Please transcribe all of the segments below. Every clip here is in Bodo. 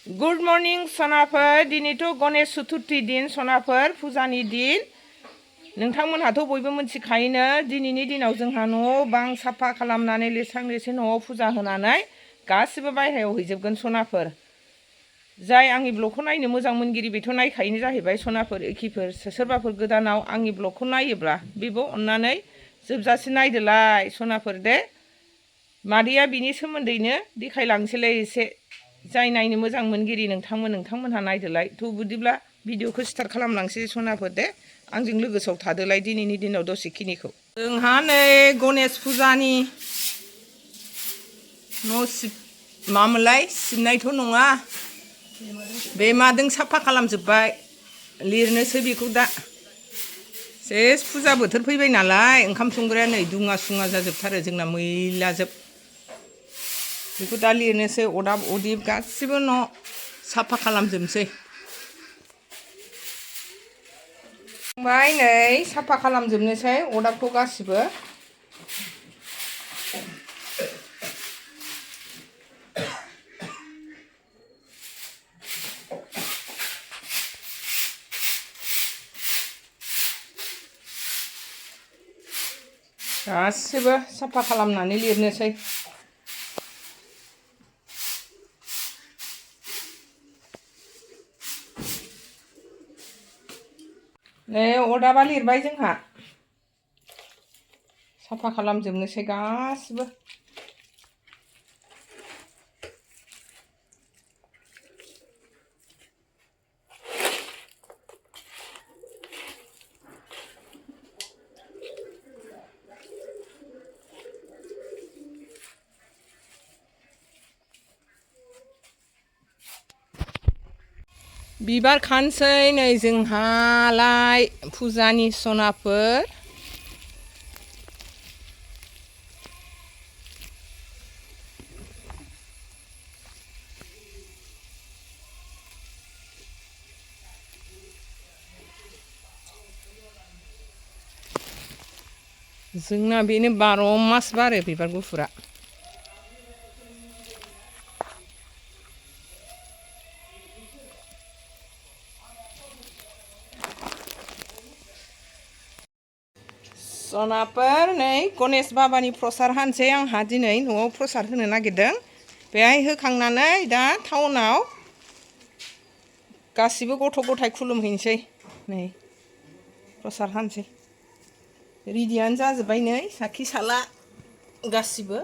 गुड मर्निं सनाफोर दिनैथ' गणेश चतुर्थी दिन सनाफोर फुजानि दिन नोंथांमोनहाथ' बयबो मिथिखायोनो दिनैनि दिनाव जोंहा न' बां साफा खालामनानै लिरस्रां लिरस्रि न'आव फुजा होनानै गासिबो बायह्रायाव हैजोबगोन सनाफोर जाय आंनि ब्लगखौ नायनो मोजां मोनगिरि बेथ' नायखायोनो जाहैबाय सनाफोर एखिफोर सोरबाफोर गोदानाव आंनि ब्लगखौ नायोब्ला बेबो अननानै जोबजासे नायदोलाय सनाफोर दे मादैया बिनि सोमोन्दैनो देखायलांसैलाय एसे जाय नायनो मोजां मोनगिरि नोंथांमोनहा नायदोलाय थ' बिदिब्ला भिडिअखौ स्टार्ट खालामलांसै सनाफोर दे आंजों लोगोसेयाव थादोलाय दिनैनि दिनाव दसेखिनिखौ जोंहा नै गणेश फुजानि न' मामोनलाय सिबनायथ' नङा बे मादों साफा खालामजोब्बाय लिरनोसै बेखौ दा सेस फुजा बोथोर फैबाय नालाय ओंखाम संग्राया नै दुङा सुङा जाजोबथारो जोंना मैलाजोब बेखौ दा लिरनोसै अदाब अदिब गासिबो न' साफा खालामजोबनोसै ओमफ्राय नै साफा खालामजोबनोसै अदाबखौ गासिबो गासिबो साफा खालामनानै लिरनोसै नै अदाबा लिरबाय जोंहा साफा खालामजोबनोसै गासिबो बिबार खानोसै नै जोंहालाय फुजानि सनाफोर जोंना बेनो 12 मास बारो बिबार गुफुरा सनाफोर नै गणेश बाबानि प्रसाद हानोसै आंहा दिनै न'आव प्रसाद होनो नागिरदों बेहाय होखांनानै दा टाउनाव गासिबो गथ' गथाय खुलुमहैनोसै नै प्रसाद हानोसै रेडियानो जाजोब्बाय नै साखि साला गासिबो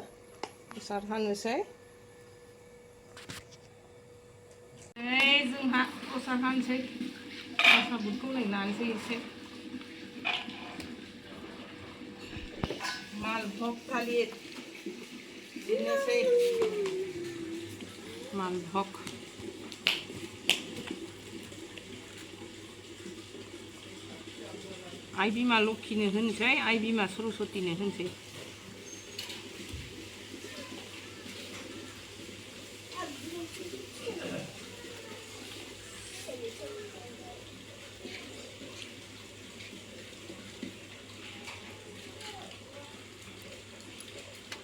प्रसाद हानोसै नै जोंहा प्रसाद हानोसै प्रसादखौ नै लानोसै एसे मालभग थालिर दिनोसै मालभग आइ बिमा लक्ष्मीनो होनोसै आइ बिमा सरस्वतीनो होनोसै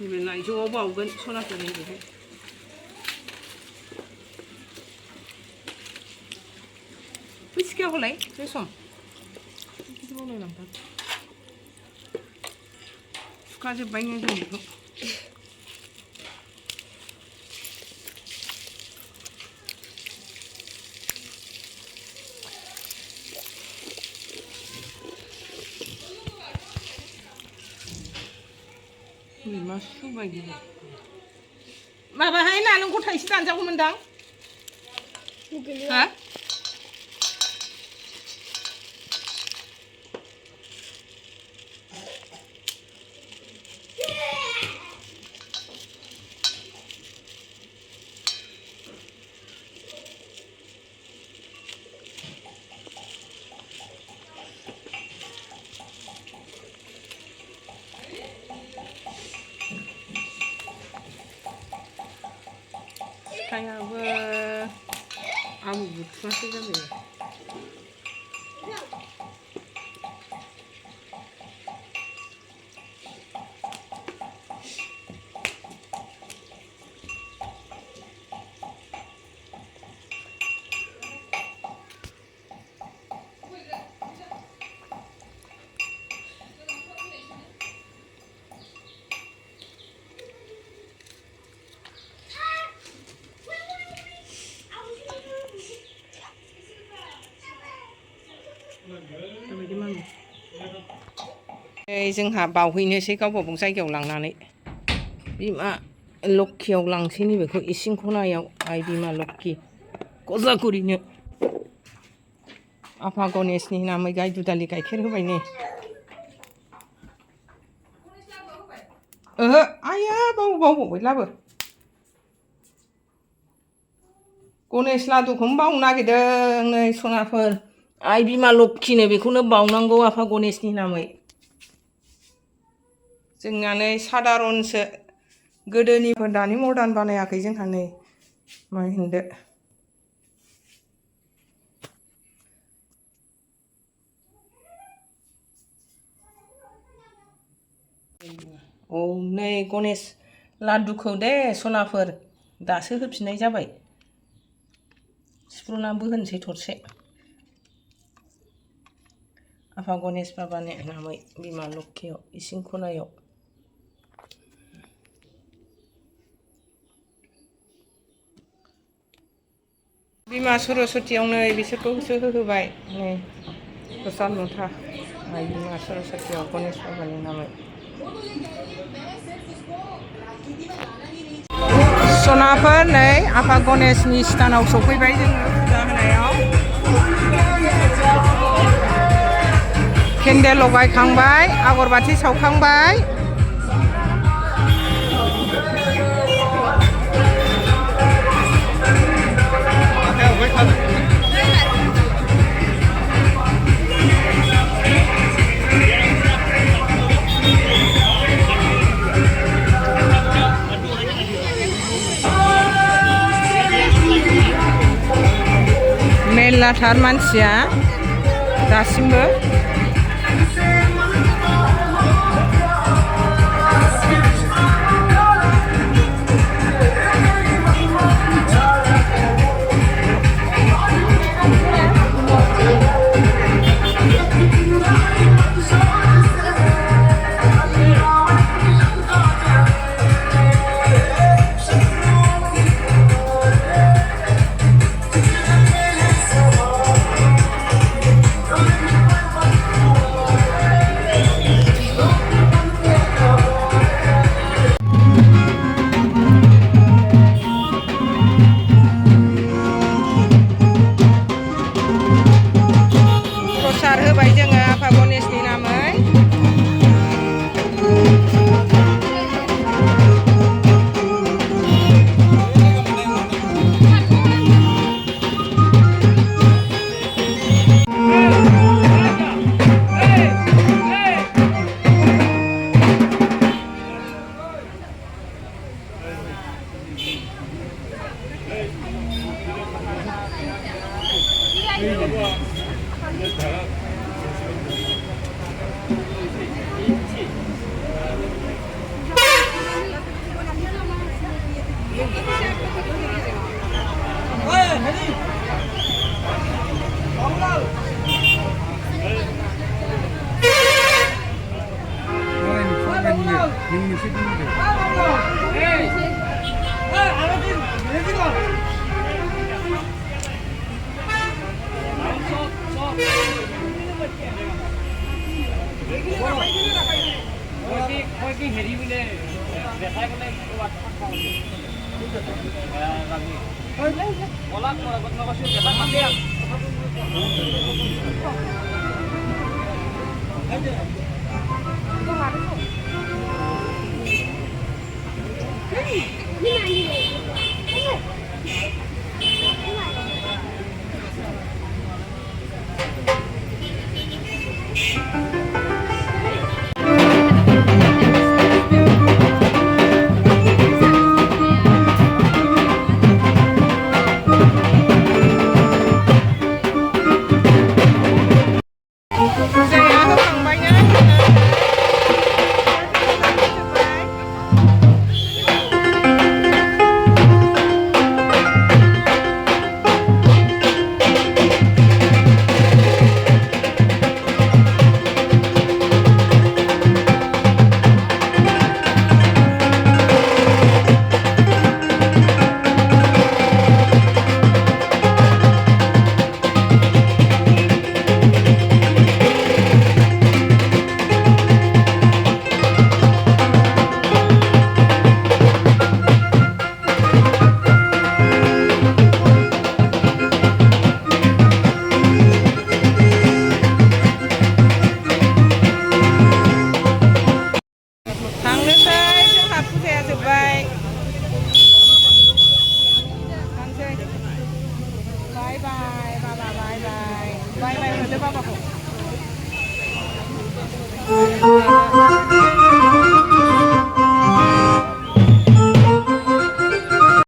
नैबे लाइजौआव बावगोन सनाफोर नैबेहाय बै सिखायाव हलाय बे सम सुखाजोब्बायनो जों बेखौ मा सुबाय माबाहाय नालेंखर थाइसे दानजागौमोनदां हा फिथाइयाबो आलु बुथुवासो जाबाय जोंहा बावहैनोसै गावबा गाव जायगायाव लांनानै बिमा लक्षियाव लांसै नैबेखौ इसिं खनायाव आइ बिमा लक्षि गजागुरिनो आफा गणेशनि नामै गाय दुधालि गाइखेर होबाय नै ओहो आइया बावबावबाय लाबो गणेश लादुखौनो बावनो नागिरदों नै सनाफोर आइ बिमा लक्षिनो बेखौनो बावनांगौ आफा गणेशनि नामै जोंना नै सादारनसो गोदोनिफोर दानि मडार्न बानायाखै जोंहा नै मा होनदो औ नै गणेश लादुखौ दे सनाफोर दासो होफिननाय जाबाय सिफ्रुनानैबो होनोसै थरसे आफा गणेश बाबानि नामै बिमा लक्षियाव इसिं खनायाव बिमा सरस्वतीयाव नै बिसोरखौसो होहोबाय नै प्रसाद मुथा आइ बिमा सरस्वतीयाव गणेश बाबानि नामै सनाफोर नै आफा गणेशनि स्थानाव सफैबाय जोङो फुजा होनायाव केन्देल लगायखांबाय आगरबाथि सावखांबाय मेरलाथार मानसिया दासिमबो होबाय जोङो आफा गणेशनि नामै Hey,